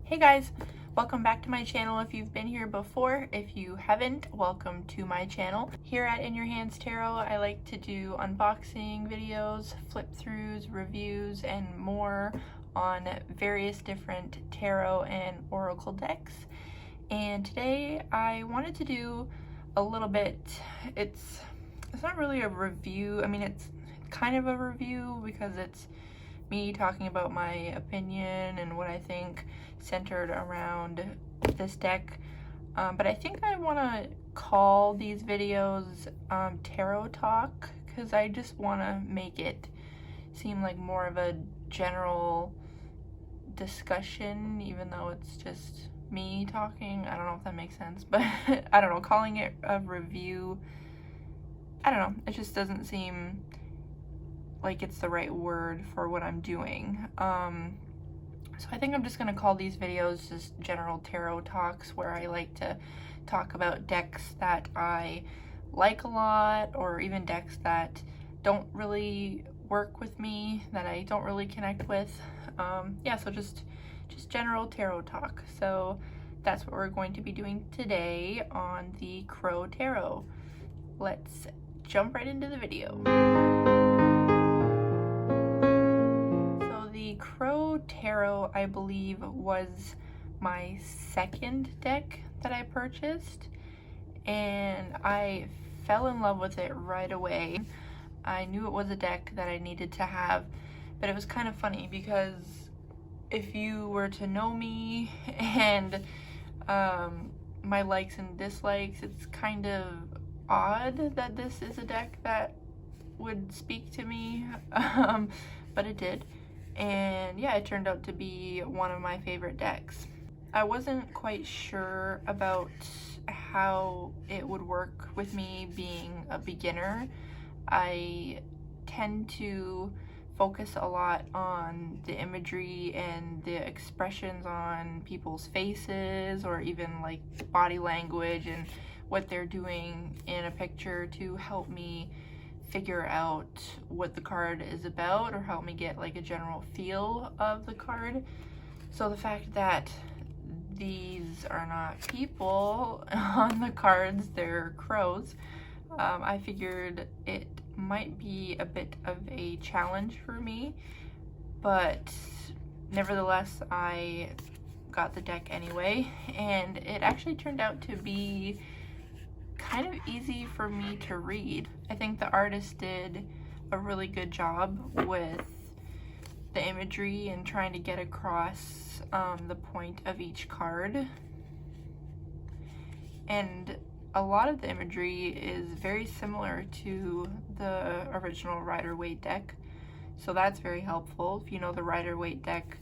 Hey guys, welcome back to my channel if you've been here before. If you haven't, welcome to my channel. Here at In Your Hands Tarot, I like to do unboxing videos, flip throughs, reviews, and more on various different tarot and oracle decks. And today I wanted to do a little bit, it's not really a review. I mean, it's kind of a review because it's me talking about my opinion and what I think centered around this deck. But I think I want to call these videos tarot talk because I just want to make it seem like more of a general discussion, even though it's just me talking. I don't know if that makes sense, but I don't know, calling it a review, I don't know, it just doesn't seem like it's the right word for what I'm doing. So I think I'm just gonna call these videos just general tarot talks, where I like to talk about decks that I like a lot, or even decks that don't really work with me, that I don't really connect with. Yeah, so just general tarot talk. So that's what we're going to be doing today on the Crow Tarot. Let's jump right into the video. The Crow Tarot, I believe, was my second deck that I purchased, and I fell in love with it right away. I knew it was a deck that I needed to have, but it was kind of funny because if you were to know me and my likes and dislikes, it's kind of odd that this is a deck that would speak to me, but it did. And yeah, it turned out to be one of my favorite decks. I wasn't quite sure about how it would work with me being a beginner. I tend to focus a lot on the imagery and the expressions on people's faces, or even like body language and what they're doing in a picture to help me figure out what the card is about, or help me get like a general feel of the card. So the fact that these are not people on the cards, they're crows, I figured it might be a bit of a challenge for me, but nevertheless I got the deck anyway, and it actually turned out to be kind of easy for me to read. I think the artist did a really good job with the imagery and trying to get across the point of each card. And a lot of the imagery is very similar to the original Rider-Waite deck, so that's very helpful. If you know the Rider-Waite deck,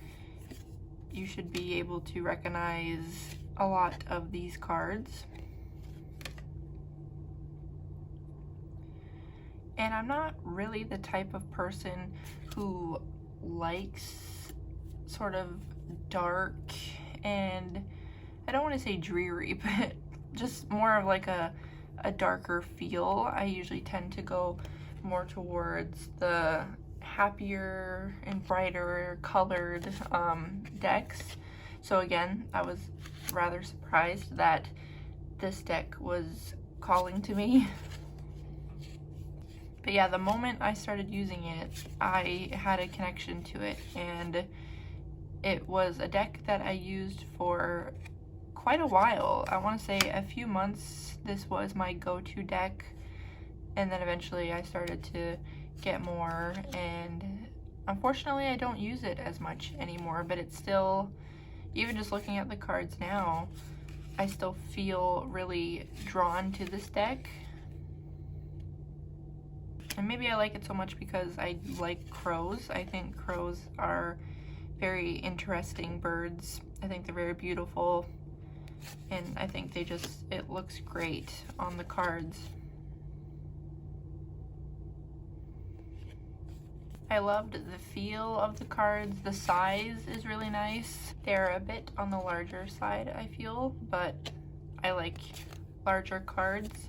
you should be able to recognize a lot of these cards. And I'm not really the type of person who likes sort of dark and, I don't want to say dreary, but just more of like a darker feel. I usually tend to go more towards the happier and brighter colored decks. So again, I was rather surprised that this deck was calling to me. But yeah, the moment I started using it, I had a connection to it, and it was a deck that I used for quite a while. I want to say a few months. This was my go-to deck, and then eventually I started to get more, and unfortunately I don't use it as much anymore, but it's still, even just looking at the cards now, I still feel really drawn to this deck. And maybe I like it so much because I like crows. I think crows are very interesting birds. I think they're very beautiful, and I think it looks great on the cards. I loved the feel of the cards. The size is really nice. They're a bit on the larger side, I feel, but I like larger cards.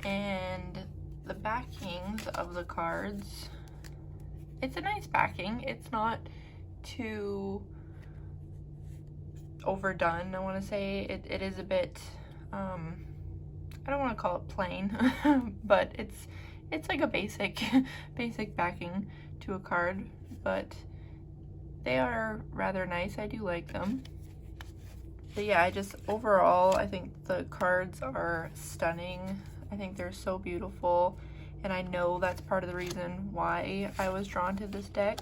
And the backings of the cards, it's a nice backing. It's not too overdone, I want to say. It is a bit, I don't want to call it plain, but it's like a basic backing to a card, but they are rather nice. I do like them. But yeah, overall, I think the cards are stunning. I think they're so beautiful, and I know that's part of the reason why I was drawn to this deck.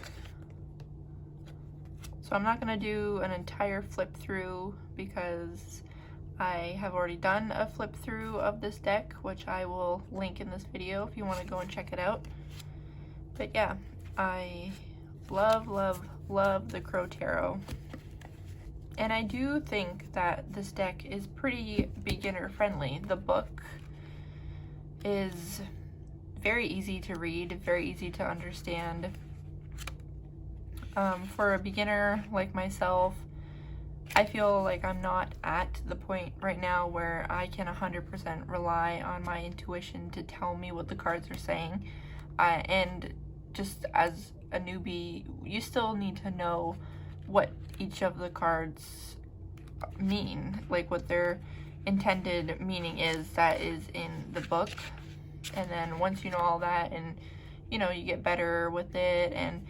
So I'm not going to do an entire flip through because I have already done a flip through of this deck, which I will link in this video if you want to go and check it out. But yeah, I love, love, love the Crow Tarot. And I do think that this deck is pretty beginner friendly. The book is very easy to read, very easy to understand. For a beginner like myself, I feel like I'm not at the point right now where I can 100% rely on my intuition to tell me what the cards are saying. And just as a newbie, you still need to know what each of the cards mean, like what their intended meaning is that is in the book. And then once you know all that, and you know, you get better with it and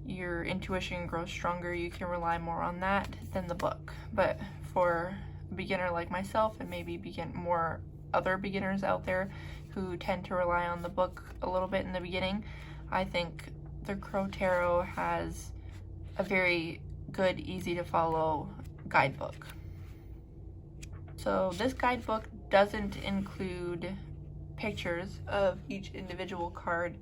your intuition grows stronger, you can rely more on that than the book. But for a beginner like myself, and maybe more other beginners out there who tend to rely on the book a little bit in the beginning, I think the Crow Tarot has a very good, easy to follow guidebook. So this guidebook doesn't include pictures of each individual card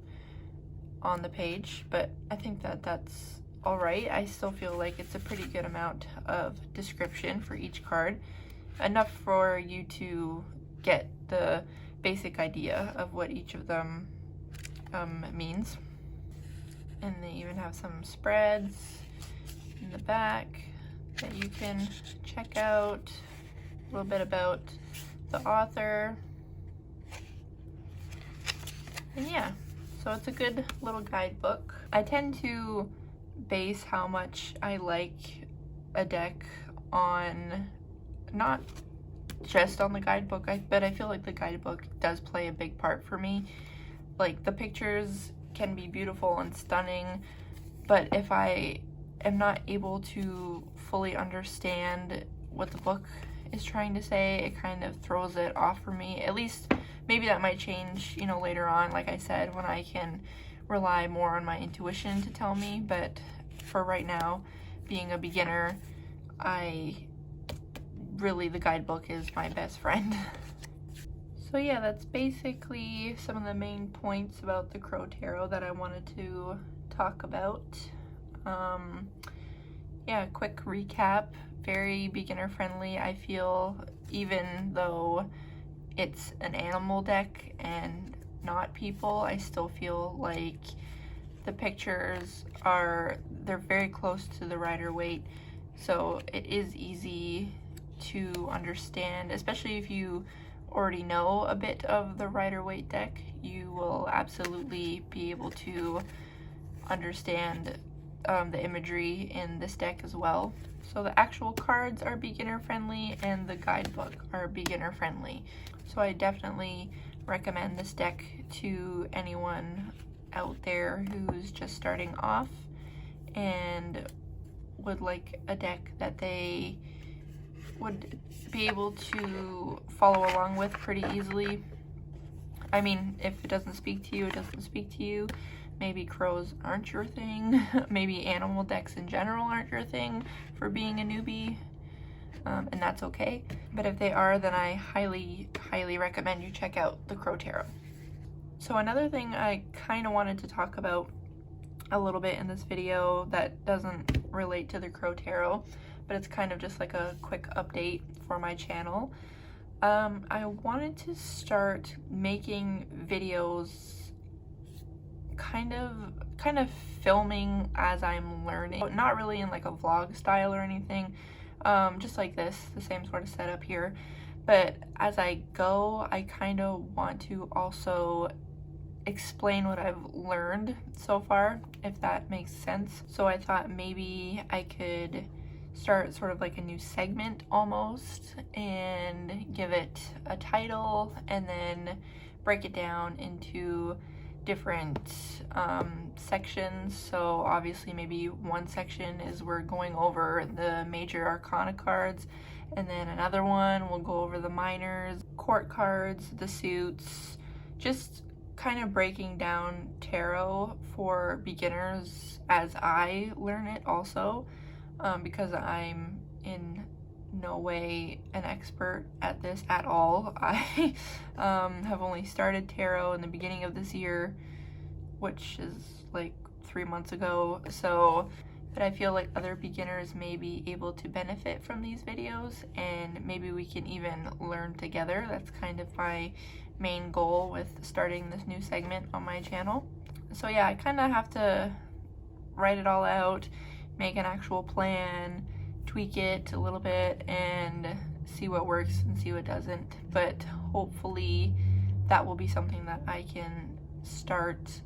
on the page, but I think that that's all right. I still feel like it's a pretty good amount of description for each card, enough for you to get the basic idea of what each of them means. And they even have some spreads in the back that you can check out, a little bit about the author, and yeah, so it's a good little guidebook. I tend to base how much I like a deck on not just on the guidebook, but I feel like the guidebook does play a big part for me. Like, the pictures can be beautiful and stunning, but if I am not able to fully understand what the book is trying to say, it kind of throws it off for me. At least maybe that might change, you know, later on, like I said, when I can rely more on my intuition to tell me. But for right now, being a beginner, the guidebook is my best friend. So yeah, that's basically some of the main points about the Crow Tarot that I wanted to talk about. Yeah, quick recap. Very beginner friendly, I feel, even though it's an animal deck and not people. I still feel like the pictures they're very close to the Rider-Waite, so it is easy to understand, especially if you already know a bit of the Rider-Waite deck. You will absolutely be able to understand the imagery in this deck as well. So the actual cards are beginner friendly and the guidebook are beginner friendly. So I definitely recommend this deck to anyone out there who's just starting off and would like a deck that they would be able to follow along with pretty easily. I mean, if it doesn't speak to you, it doesn't speak to you. Maybe crows aren't your thing. Maybe animal decks in general aren't your thing for being a newbie, and that's okay. But if they are, then I highly, highly recommend you check out the Crow Tarot. So another thing I kind of wanted to talk about a little bit in this video that doesn't relate to the Crow Tarot, but it's kind of just like a quick update for my channel. I wanted to start making videos kind of filming as I'm learning, not really in like a vlog style or anything, just like this, the same sort of setup here. But as I go, I kind of want to also explain what I've learned so far, if that makes sense. So I thought maybe I could start sort of like a new segment almost and give it a title and then break it down into different sections. So obviously maybe one section is we're going over the major arcana cards, and then another one we'll go over the minors, court cards, the suits, just kind of breaking down tarot for beginners as I learn it also, because I'm in no way an expert at this at all. I have only started tarot in the beginning of this year, which is like 3 months ago, so but I feel like other beginners may be able to benefit from these videos, and maybe we can even learn together. That's kind of my main goal with starting this new segment on my channel. So yeah, I kind of have to write it all out, make an actual plan, tweak it a little bit, and see what works and see what doesn't. But hopefully that will be something that I can start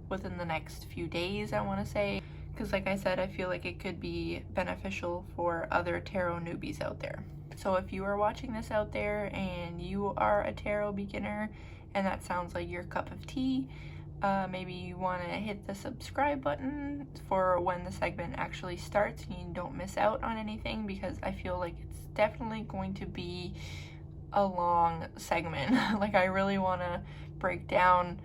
within the next few days, I want to say, because like I said, I feel like it could be beneficial for other tarot newbies out there. So if you are watching this out there and you are a tarot beginner and that sounds like your cup of tea, maybe you want to hit the subscribe button for when the segment actually starts and you don't miss out on anything, because I feel like it's definitely going to be a long segment. Like, I really want to break down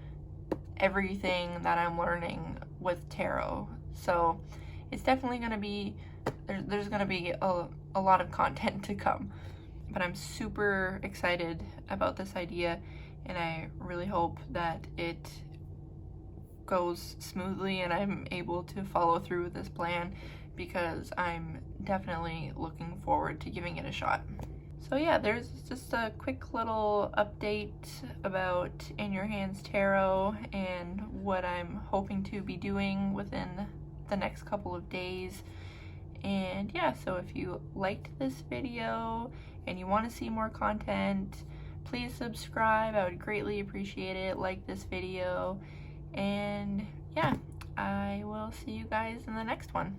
everything that I'm learning with tarot. So it's definitely going to be, there's going to be a lot of content to come. But I'm super excited about this idea, and I really hope that it goes smoothly and I'm able to follow through with this plan, because I'm definitely looking forward to giving it a shot. So yeah, there's just a quick little update about In Your Hands Tarot and what I'm hoping to be doing within the next couple of days. And yeah, so if you liked this video and you want to see more content, please subscribe. I would greatly appreciate it. Like this video. And yeah, I will see you guys in the next one.